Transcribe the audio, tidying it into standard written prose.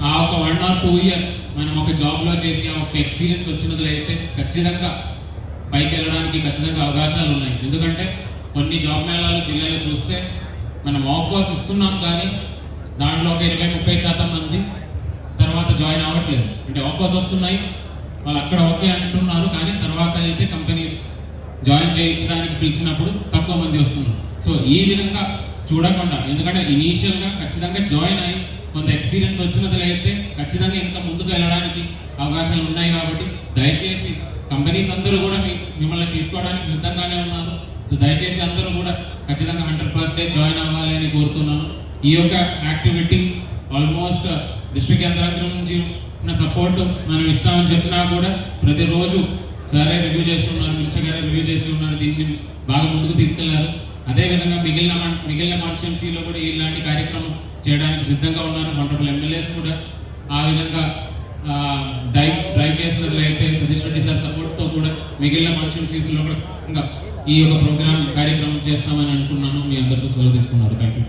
ఆ ఒక 1 or 2 year మనం ఒక జాబ్లో చేసి ఆ ఒక ఎక్స్పీరియన్స్ వచ్చినట్లయితే ఖచ్చితంగా పైకి వెళ్ళడానికి ఖచ్చితంగా అవకాశాలు ఉన్నాయి. ఎందుకంటే కొన్ని జాబ్ మేళాలు జిల్లాలో చూస్తే మనం ఆఫర్స్ ఇస్తున్నాం కానీ దాంట్లో ఒక 20-30% మంది తర్వాత జాయిన్ అవ్వట్లేదు. అంటే ఆఫర్స్ వస్తున్నాయి, వాళ్ళు అక్కడ ఓకే అంటున్నారు, కానీ తర్వాత అయితే కంపెనీస్ జాయిన్ చేయించడానికి పిలిచినప్పుడు తక్కువ మంది వస్తున్నారు. సో ఈ విధంగా చూడకుండా, ఎందుకంటే ఇనీషియల్గా ఖచ్చితంగా జాయిన్ అయ్యి కొంత ఎక్స్పీరియన్స్ వచ్చినట్లయితే ఖచ్చితంగా ఇంకా ముందుకు వెళ్ళడానికి అవకాశాలు ఉన్నాయి. కాబట్టి దయచేసి కంపెనీస్ అందరూ కూడా మిమ్మల్ని తీసుకోవడానికి సిద్ధంగానే ఉన్నారు. సో దయచేసి అందరూ కూడా ఖచ్చితంగా 100% జాయిన్ అవ్వాలి అని కోరుతున్నాను. ఈ యొక్క యాక్టివిటీ ఆల్మోస్ట్ డిస్ట్రిక్ట్ యంత్రాంగం నుంచి ఉన్న సపోర్ట్ మనం ఇస్తామని చెప్పినా కూడా ప్రతిరోజు సరే రివ్యూ చేసి ఉన్నారు, మినిస్టర్ గారే రివ్యూ చేసి ఉన్నారు, దీన్ని బాగా ముందుకు తీసుకెళ్లారు. అదేవిధంగా మిగిలిన కాన్స్టిట్యున్సీలో కూడా ఇలాంటి కార్యక్రమం చేయడానికి సిద్ధంగా ఉన్నారు. వంటపల్లి ఎమ్మెల్యేస్ కూడా ఆ విధంగా డ్రైవ్ చేసినట్లయితే సతీష్ రెడ్డి సార్ సపోర్ట్తో కూడా మిగిలిన కాన్స్టిట్యున్సీస్లో కూడా ఇంకా ఈ యొక్క ప్రోగ్రామ్ కార్యక్రమం చేస్తామని అనుకున్నాను. మీ అందరితో సెలవు తీసుకున్నారు. Thank you.